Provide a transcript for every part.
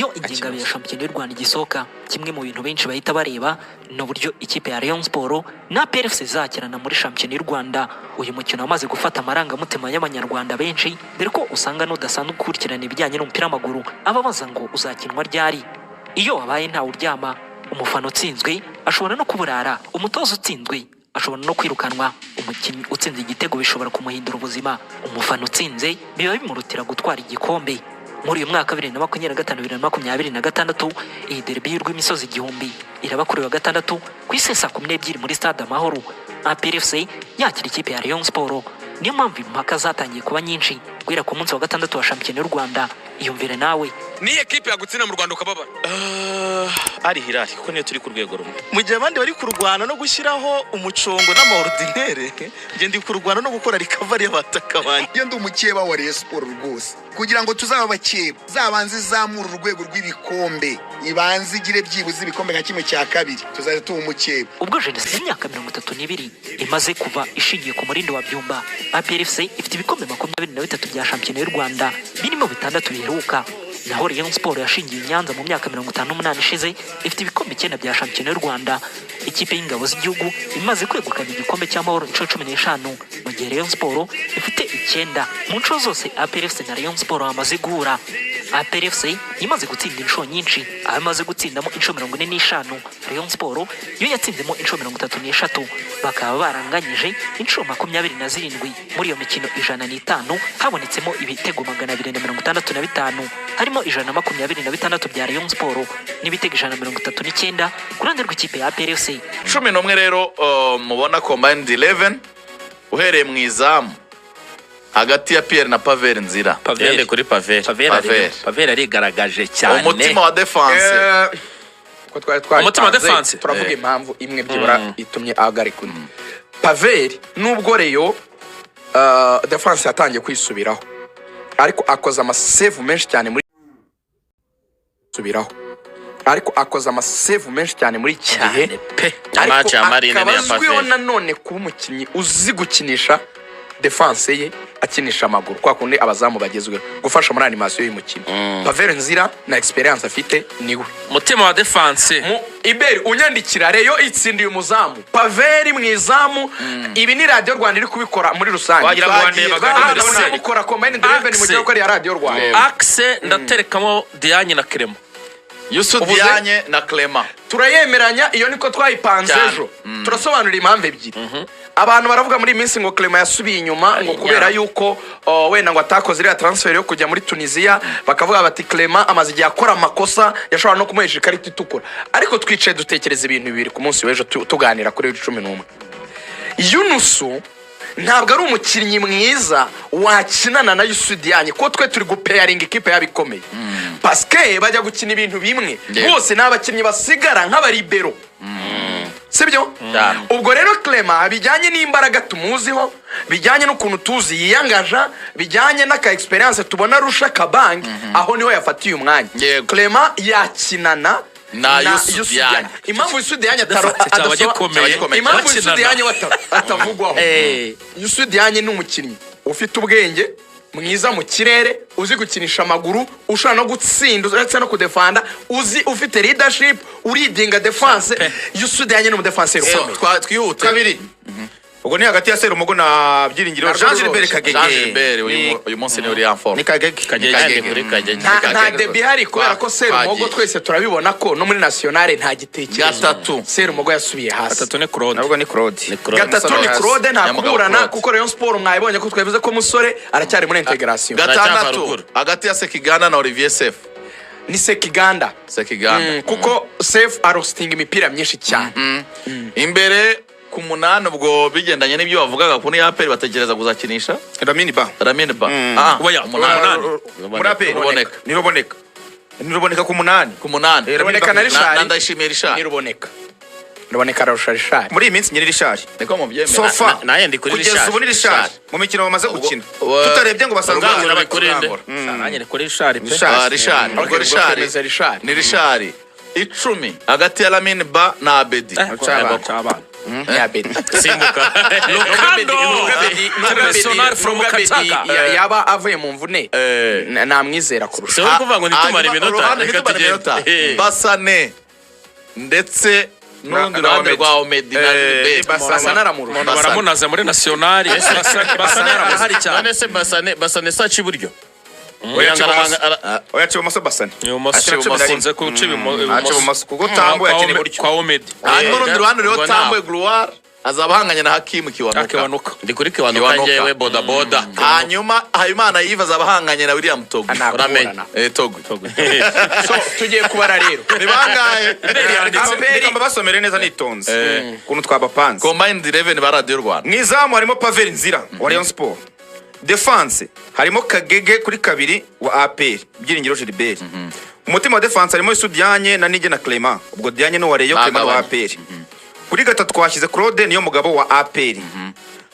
iyo ingengabihe ya shampiyona y'u Rwanda igisohoka, kimwe mu bintu benshi bahita bareba ni uburyo ikipe ya Rayon Sports na APR FC zakirana muri shampiyona y'u Rwanda. Uyu mukino wamaze gufata amarangamutima y'abanyarwanda benshi, dore ko usanga n'udasanzwe gukurikirana ibijyanye n'umupira w'amaguru ababaza ngo uzakinwa ryari. Iyo wabaye ntawe uryama, umufana utsinzwe ashobora no kuburara, umutoza utsinzwe ashobora no kwirukanwa, umukinnyi utsinze igitego bishobora kumuhindura ubuzima, umufana utsinze biba bimurutira gutwara igikombe. Muri uyu mwaka 2025-2026 iyi derby y'urw'imisozi igihumbi iraba kuri wa gatandatu ku isesa 12 muri stade Amahoro. APR FC yakira ikipe ya Rayon Sports. Niyo mpamvu impaka zatangiye kuba nyinshi guhera ku munsi wa gatandatu wa shampiyona y'u Rwanda. Iyumvire nawe, ni ekipe yagutsina mu Rwanda ukababara ari Hilal ko niyo turi ku rwego rumwe, mu gihe abandi bari kurwana no gushyiraho umucongo n'amaordinaire, nge ndi kurwana no gukora recovery y'abataka banje. Iyo ndi umukeba wa Rayon Sports rwose, kugira ngo tuzaba abakeba zabanze zamura urwego rw'ibikombe, ibanze igire byibuze ibikombe nka kimwe cya kabiri, tuzaza tuba umukeba. Ubwo jenoside y'imyaka 32 imaze kuva ishingiye ku murindo wa byumba, APR FC ifite ibikombe 23 bya shampiyona y'u Rwanda, birimo 6 biheruka. Naho Rayon Sports yashingiye Nyanza mu myaka 58 ishize, ifite ibikombe 9 bya shampiyona y'u Rwanda. Ikipe y'ingabo z'igihugu imaze kwegukana igikombe cy'amahoro inshuro 15, mu gihe Rayon Sports ifite 9. Mu nshuro zose APR FC na Rayon Sports bamaze guhura, APR FC imaze gutsinda inshuro nyinshi, aho imaze gutsindamo inshuro 45, Rayon Sports yo yatsinzemo inshuro 33, bakaba baranganyije inshuro 27. Muri iyo mikino 105 habonetsemo ibitego 265, harimo 126 bya Rayon Sports n'ibitego 139 ku ruhande rw'ikipe ya APR FC. 11 rero mubona combined 11 uhereye mu izamu hagati ya Pierre na Pavel Nzira. Pavel kuri Pavel arigaragaje cyane, umutima wa defense ko twari umutima wa defense turavuga impamvu imwe byibura itumye ahagarikwa. Pavel nubwo Rayon defense yatangiye kwisubiraho, ariko akoza amasave menshi cyane muri iki gihe pe match ya Marine ya Pavel. Nanone kuba umukinnyi uzi gukinisha defense ye, akinisha amaguru kwa kundi abazamu bagezweho gufasha muri animation y'umukino. Pavel Nzira na experience afite niwe mutima wa defense. Mu Iberi unyandikira Rayon itsindiye umuzamu Pavel mu izamu. Ibi ni Radio Rwanda iri kubikora muri rusange, wagira ngo wandeba gukora combined 11 mu gihe ko ari Radio Rwanda. Axe ndaterekamo Diane na Clement, Yusu Diane na Clement turayemeranya. Iyo niko twayipanze ejo, turasobanura impamvu ebyiri. Abantu baravuga muri minsi ngo Clement yasubiye inyuma ngo kubera yuko wenda ngo atakoze iriya transfer yo kujya muri Tunisia, bakavuga bati Clement amaze igihe akora amakosa yashobora no kumuhesha ikarita itukura. Ariko twicaye dutekereza ibintu bibiri ku munsi w'ejo tuganira kuri 11. Yunusu ntabwo ari umukinnyi mwiza wakinana na Yusu Diane, ko twe turi gupairing ikipe yabikomeye, paske bajya gukina ibintu bimwe bose n'abakinnyi basigara nk'abaribero, sibyo? Ubwo rero Clement bijyanye n'imbaraga tumuziho, bijyanye n'ukuntu tuzi yiyangaja, bijyanye n'aka experience tubona rusha kabangi, aho niho yafatiye umwanya. Clement yakinana na Yusu Diane. Impamvu Yusu Diane atavugwaho, Yusu Diane ni umukinnyi ufite ubwenge mwiza mu kirere, uzi gukinisha amaguru, ushobora no gutsinda ndetse no kudefanda, uzi ufite leadership, uridinga defense. Yusu Diane ni umudefenseur ukomeye. Twihute kabiri. Ubwo ni hagati ya Serumogo na Byiringiro Jean Gilbert Kagege. Uyu munsi ni uri en forme. Ni Kagege. Nta debi hari kubera ko Serumogo twese turabibona ko no muri nationale nta gitekerezo. Gatatu Serumogo yasubiye hasi. Gatatu ni Claude. Nabwo ni Claude. Gatatu ni Claude nta kuburana kuko Rayon Sports mwayibonye ko twavuze ko musore aracyari muri integration. Gatandatu hagati ya Sekiganda na Olivier Sef. Ni Sekiganda. Kuko Sef arosting imipira myinshi cyane. Imbere ku 8 ubwo bigendanye n'ibyo bavugaga kuri APR batekereza kuzakinisha Ramini Ba. Oya 8 muri APR niruboneka ku 8 Ruboneka na Richard. Ndashimiye Richard. Ruboneka arusha Richard. muri iyi minsi nyiri Richard. Niko mubyemera. Sofa naye ndi kuri kugeza ubu ni Richard mu mikino bamaze gukina, tutarebye ngo basaruganye n'abakurinde. Naye ndi kuri Richard pe. Richard ni Richard 10 hagati ya Ramini Ba na Abedi. ya Bedi simbuka Personal from Kataka yaba avuye mu mvune namwizera kurusha so kuvuga ngo nitumara iminota reka tugende Basane ndetse n'urundi ruhande rwa Omedi na Bedi Basane aramurusha baramunaze muri nationali Basane arahari cyane none se basane saci buryo oya chibumoso Basane akunze kuca chibumoso kuko Tambo yakine buryo kwa Omedi hanyuma urundi ruhande rero Tambo Gloire azaba ahanganye na Hakimu Kiwanuka ndi kuri Kiwanuka ngewe boda hanyuma Habimana Yves azaba ahanganye na William Togo uramenye Togo so tugiye kubara rero ni bangahe ndikamba basomere neza nitonze kuntu twabapanze Combined 11 ba Radio Rwanda mwizamu harimo Pavel Nzira wa Rayon Sports. Defense harimo Kagege kuri kabiri wa APR Byiringiro Gilbert. Umutima wa defense harimo Isudyanye na Nige na Clement. Ubwo Dyanye no wa Rayon Clement wa APR. Kuri gatatu twashyize Claude niyo mugabo wa APR.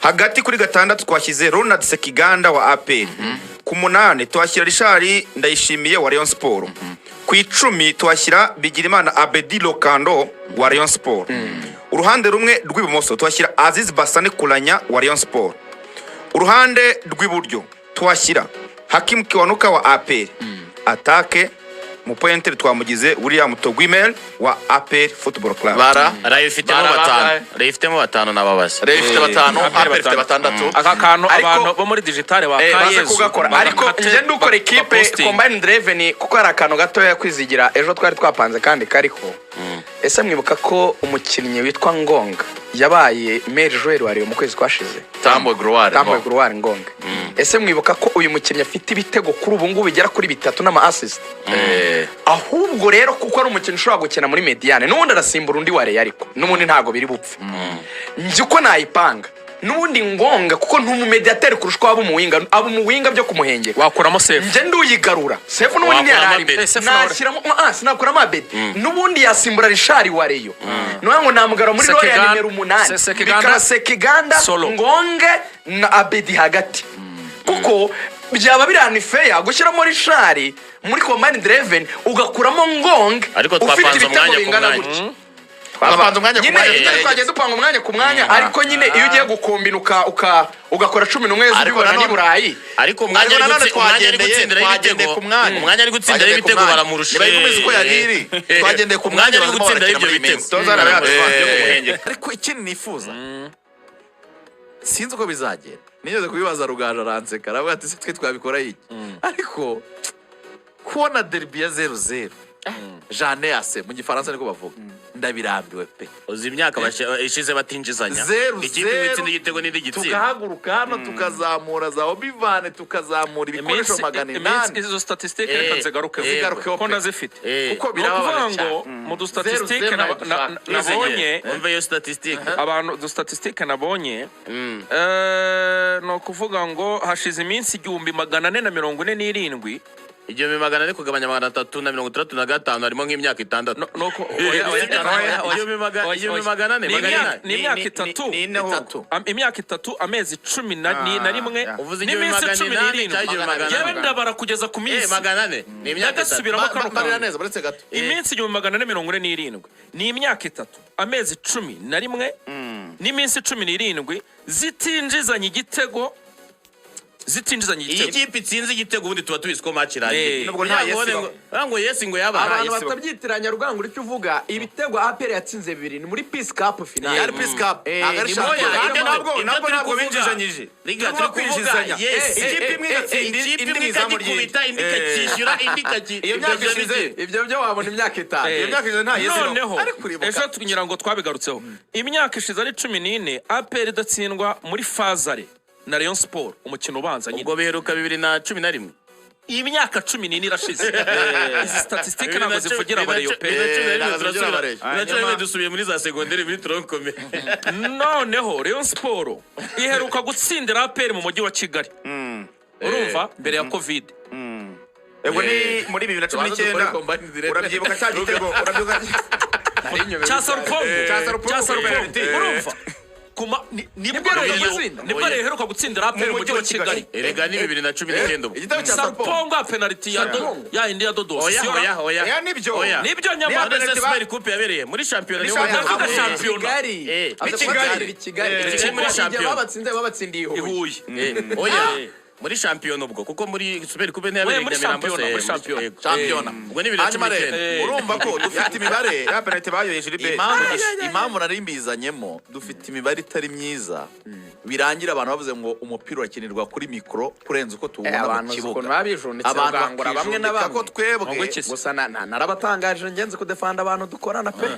Hagati kuri gatandatu twashyize Ronald Sekiganda wa APR. Ku munane twashyira Richard Ndayishimiye wa Rayon Sports. Ku 10 twashyira Bigirimana Abedi Lokando wa Rayon Sports. Uruhande rumwe rw'ibumoso twashyira Aziz Basane Kulanya wa Rayon Sports. Uruhande rw'iburyo twashyira Hakim Kiwanuka wa APR. Atake mu pointer twamugize William Togwimel wa APR Football Club. bara rayifitemo batanu nababaza Rayifite batanu APR ifite batandatu aka kantu abantu bo muri digital baze kugakora ariko nje ndukora equipe Combined 11 kuko ari akantu gatoya kwizigira ejo twari twapanze kandi kariko ese mwibuka ko umukinnyi witwa Ngonga yabaye maire joueur wari mu kwezi kwashize Tambo Gloire Ngonga ese mwibuka ko uyu mukinnyi afite ibitego kuri ubu ngubu bigera kuri 3 n'ama assist ahubwo rero kuko ari umukinnyi ushobora gukina muri Mediane n'ubundi arasimbura undi ware ariko n'ubundi ntago biri bupfe nzi ko nayipanga n'ubundi Ngonga kuko ntumumediateur kurushwa abo mu winga byo kumuhengera wakuramo safe nje nduyigarura safe n'ubundi yarari nashyiramo sinakuramo Abedi n'ubundi yasimbura Richard wareyo ngo namugara muri Royal nimero 8 bikaba Sekiganda Ngonge na Abedi hagati kuko byaba birani fair gushyiramo Richard muri Combined 11 ugakuramo Ngonge ariko twapanze umwanya ku mwanya twagiye dupanga umwanya ku mwanya ariko nyine iyo ugiye gukombina ugakora 11 zibibona ni Burayi ariko umwanya ari gutsindira ibitego baramurusha nibayikomeza uko yariri twagendeye ku mwanya ari gutsindira ibyo bitego ariko ikindi nifuza sinzi uko bizagenda nigeze kubibaza Rugaju aranseka aravuga ati twe twabikora iki ariko kubona derby ya 0-0 Jeanne ase mu gifaransa niko bavuga ndabirambiwe pe uzi imyaka ishize batinjizanya ikipe itsinda igitego n'indi gitsinda tugahaguruka hano tukazamura za Obivane tukazamura ibikoresho 800 izo statistique reka zigaruke ko ndazifite kuko birababaza ngo mu du statistique nabonye umve yo statistique abantu du statistique nabonye no kuvuga ngo hashize iminsi 1447 igihumbi magana ane kugabanya 335 harimo nk'imyaka 6 igihumbi magana ane ni imyaka 3 amezi 11 n'iminsi 17 yewe ndabara kugeza ku minsi magana ane ni imyaka 3 neza baretse gato iminsi 1447 ni imyaka 3 amezi 11 n'iminsi 17 zitinjizanye igitego ikipe itsinze igitego ubundi tuba tubizi ko match irangiye nubwo nta ngo yesi ngo yaba abantu batabyitiranya Rugango icyo uvuga ibitego APR yatsinze 2 ni muri Peace Cup final yari Peace Cup ntabwo binjizanyije liga turi kwinjizanya ikipe imwe gatsinda indi mizamu ry'ikubita indi kakishyura indi iyo myaka ishize ibyo byo wabona imyaka 5 iyo myaka ishize nta yesi noneho ejo tunyira ngo twabigarutseho imyaka ishize ari 14 APR idatsindwa muri Fazare na Rayon Sports umukino ubanza ubwo biheruka 2011 iyi myaka 14 irashize izi statistique ntabwo zivugira abareyo pe dusubiye muri za secondaire muri tronkome noneho Rayon Sports iheruka gutsindira APR mu mujyi wa Kigali urumva mbere ya covid ego ni muri 2019 urabyibuka cya gitego urabyibuka cya Sarupombo urumva nibwo reheruka gutsindira APR mu mujyi wa Kigali. Erega ni 2019 igitego cya Sarpongo ya penalty ya indi ya Dodo. Oya nibyo nyama ndetse Super Coupe yabereye muri championnat niho ndavuga championnat. Kigali muri championnat babatsindiye Ihuye. oya muri championnat ubwo kuko muri Super Coupe ntiyabereye Nyamirambo muri championnat. championnat ubwo ni 2019 urumva ko dufite imibare ya penalty bayoye Gilbert impamvu nari mbizanyemo dufite imibare itari myiza birangira abantu bavuze ngo umupira urakinirwa kuri mikoro kurenza uko tuwubona mu kibuga abantu bamwe na bamwe ko twebwe gusa narabatangaje ngenze ko defanda abantu dukorana pe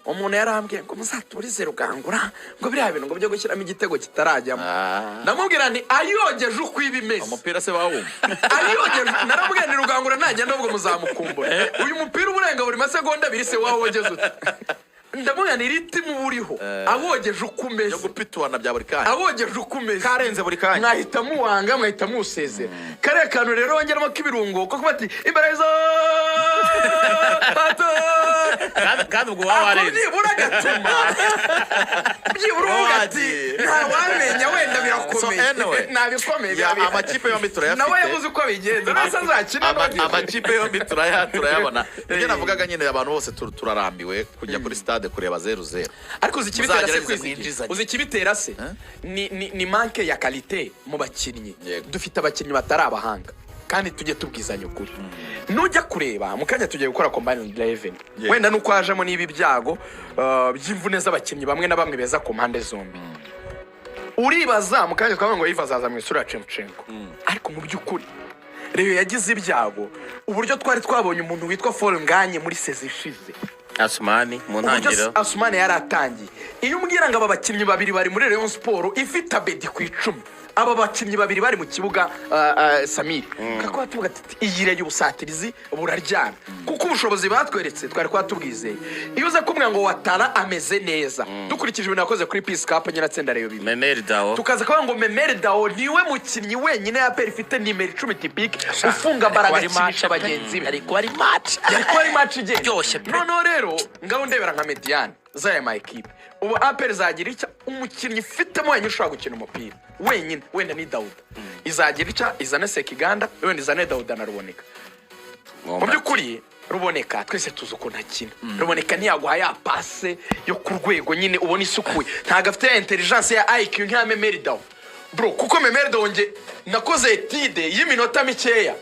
umuntu yarambwiye ngo muzaturize rugangura ngo biriya bintu ngo byo gushyiramo igitego kitarajyamo namubwira nti ayogeje uko ibimeze umupira se bawumva ayogeje naramubwira nti rugangura najya ndabwo muzamukumbura uyu mupira uburenga buri masegonda abiri se wawogeze ute ndamubwira ni ritmu uriho awogeje uko umeze yo gupitwana bya buri kanya awogeje uko umeze karenze buri kanya mwahita muwanga mwahita musezera kare kantu rero wongeramo k'ibirungo ko bati imbarazo kandi ubwo warenze byibura gatuma byibura ati nta wamenya wenda birakomeye nabikomeye amakipe yombi turayafite nawe yavuze uko bigenza nasa nzakina amakipe yombi turayabona ibyo navugaga nyine abantu bose turarambiwe kujya kuri stade kureba 0-0 ariko uzikibitera se kwizigira uzikibitera se ni manke ya qualité mu bakinnyi dufite abakinnyi batari abahanga kandi tujye tubwizanya ukuri nujya kureba mukanya tugiye gukora combined 11 wenda nuko hajemo nibi byago by'imvune z'abakinnyi bamwe na bamwe beza ku mpande zombi uribaza mukanya twavuga ngo yivazaza mu isura ya Chemchenko ariko mu by'ukuri rero yagize ibyago uburyo twari twabonye umuntu witwa Fall Nganye muri sezi ishize Asmani mu ntangiriro Asmani yaratangiye iyo umbwira ngo aba bakinnyi babiri bari muri Rayon Sports ifite abedi ku 10 aba bakinnyi babiri bari mu kibuga Samir kako batuvuga ati iyire y'ubusatirizi buraryana kuko ubushobozi batweretse twari kwatubwizeye iyo uza kumwe ngo watara ameze neza dukurikije ibintu yakoze kuri Peace Cup nyiratsinda Rayon bibi Memeri Dao tukaza kuvuga ngo Memeri Dao niwe mukinnyi wenyine ya APR ifite nimero 10 typique ufunga baraga kinisha bagenzi be ariko ari match igenda byose no rero ngaho ndebera nka Mediane zaya my equipe ubu APR zagira icya umukinnyi ufitemo wenyine ushobora gukina umupira wenyine wenda ni Dauda izagira icya izane Sekiganda wenda izane Dauda na Ruboneka mu by'ukuri Ruboneka twese tuzi ukuntu akina Ruboneka ntiyaguha ya passe yo ku rwego nyine ubona isukuye ntago afite intelligence ya IQ nka Memeri Dao bro kuko Memeri Dao nge nakoze etide y'iminota mikeya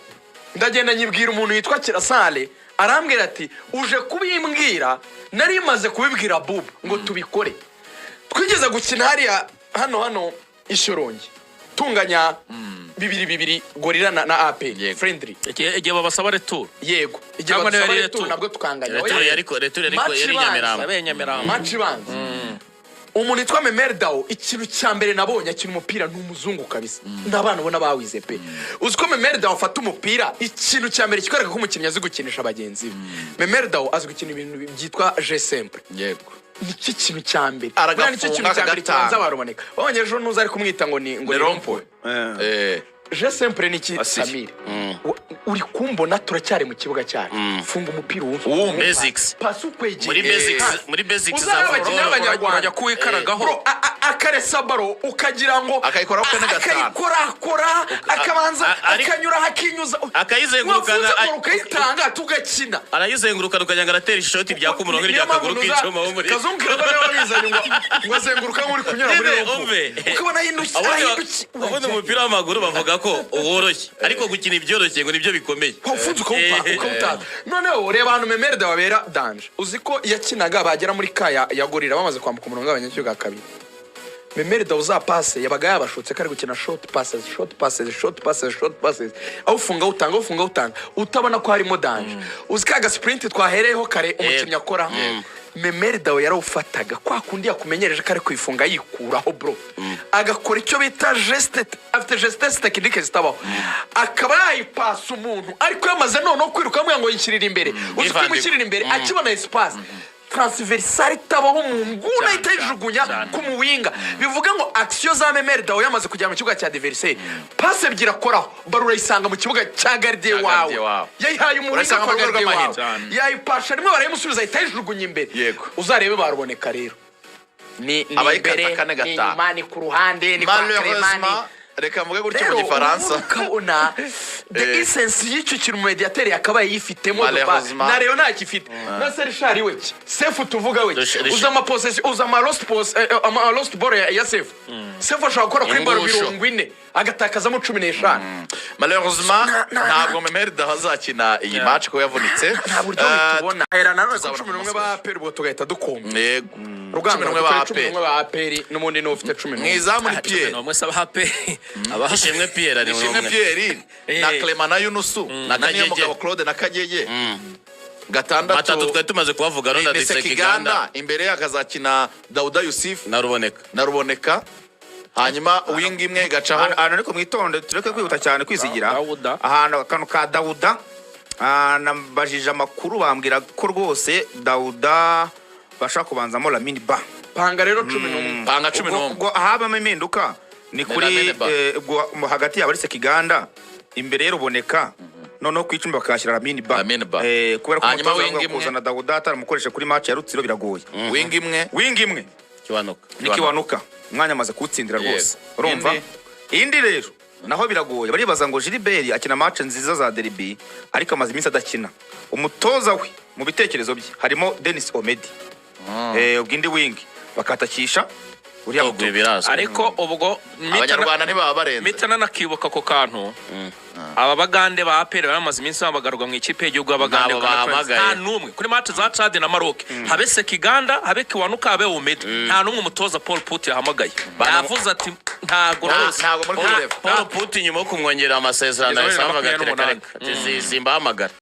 ndagenda nyibwira umuntu yitwa Kirasale arambwira ati uje kubimbwira nari maze kubibwira Bob ngo tubikore twigeze gukina hariya hano Ishorongi tunganya bibiri gorira na AP friendly igihe babasaba retour yego igihe babasaba retour nabwo tukanganya retour yari Nyamirambo match banza umuntu yitwa Memeri Dao ikintu cya mbere nabonye akina umupira n'umuzungu kabisa ndabana ubona bawize pe uziko Memeri Dao afata umupira ikintu cya mbere kikwereka ko umukinnyi azi gukinisha abagenzi be Memeri Dao azi gukina ibintu byitwa je simple yego niki kintu cya mbere aragafunga kintu cya mbere cyanza baruboneka babonye ejo nuza ari kumwita ngo ni rompo je simple niki Samir uri kumbona turacyari mu kibuga cyacu funga umupira basics pasu kwegera muri basics za bajya kuwikaragaho akaresa baro ukagira ngo akayikora ko ne gatanu akayikora akabanza akanyura hakinyuza akayizengurukana ukayitanga tugakina arayizengurukana ukajya ngaratera ishoti bya kumurongo rya kaguru k'icoma wo muri kazungira ko nawe bizanye ngo azenguruka muri kunyura muri rompo ukabona hinduki ubundi umupira w'amaguru bavuga ko uworoshye ariko gukina ibyoroshye ngo nibyo bikomeye ufunze ukawutaza noneho reba ahantu Memeri Dao wabera danje uzi ko yakinaga bagera muri kaya yagorira bamaze kwambuka umurongo w'abanyacyuga kabiri Memeri Dao za passe yabaga yabashotse kari gukina short passes aho ufunga utanga utabona ko harimo danje uzi ka sprint twahereyeho kare umukinnyi akora Memeri Dao yarawufataga kwa kundi yakumenyereje kare kwifunga yikuraho bro agakora icyo bita geste afite gestes technique zitabaho akaba yayipasa umuntu ariko yamaze noneho kwiruka amwe ngo yinshyirira imbere uzi ko imushyirira imbere akibona espace transversal tabaho mu nguna itajugunya kumuwinga bivuga ngo action za Memeri Dao yamaze kujya mu kibuga cya adversaire passe ebyira koraho barura isanga mu kibuga cya gardien wawe yayihaye umuwinga kwa gardien wawe yayipasha rimwe barayimusubiza itajugunya imbere uzarebe baruboneka rero ni Abayikata mbere kane ni gataha. nyuma ni ku ruhande ni kwa Malheureusement, Clemani reka mvuge gutyo mu rero gifaransa ukabona the essence y'icyo kintu mediateur yakabaye yifitemo Malheureusement. na rero ntacifite na Serishari we sefu tuvuga we uza ama possession uza ama lost ball ya sefu sefu ashobora gukora kuri ball 40 agatakazamo 15 malheureusement ntabwo Memerda hazakina iyi match ko yavunitse nta buryo tubona era nanone ku 11 ba APR ubwo tugahita dukomba yego rugamba 11 ba APR. 11 ba APR n'umundi no ufite 11 mwizamu ni Pierre nomwe saba hape ishimwe Pierre ari Ishimwe umwe Pierre na Clement na Yunusu na Daniel Mugabo Claude na Kagege batatu gatandatu twari tumaze kubavuga ni ronda Sekiganda imbere yakazakina Dauda Yusuf naruboneka na Ruboneka hanyuma wing imwe gacaho ahantu ariko mwitonde tureke kwihuta cyane kwisigira Dawuda. ahantu akantu ka Dawuda nambajije amakuru bambwira ko rwose Dawuda bashaka kubanzamo Lamine Ba panga rero 11 panga 11 ubwo ahabamo impinduka ni kuri Lamine Ba. ubwo hagati yaba ari Sekiganda imbere y'Ruboneka noneho ku icumi bakashyira Lamine Ba Lamine Ba. kubera ko Hanyuma umutoza wing avuga imwe. kuzana Dawuda ataramukoresha kuri match ya Rutsiro biragoye wing imwe wing imwe kiwanuka nikiwanuka umwanya amaze kuwutsindira rwose Yego. urumva indi rero naho biragoye baribaza ngo Gilbert akina match nziza za derby ariko amaze iminsi adakina umutoza we mu bitekerezo bye harimo Dennis Omedi ubwindi wing bakatakisha uriya ubwo mugabo birazwi ariko ubwo abanyarwanda ntibaba barenze mitana nakibuka ko kantu aba bagande ba APR baramaze iminsi babagarurwa mu ikipe y'igihugu y'abagande Nabo bahamagaye. nta numwe kuri match za Chad na Maroc habe Sekiganda habe Kiwanuka habe Omedi nta numwe umutoza Paul Put yahamagaye yavuze ati ntago rwose ntabwo muri kuri level Paul Putin nyuma yo kumwongerera amasezerano Izo yasambaga bibiri na makumyabiri ati reka simbahamagara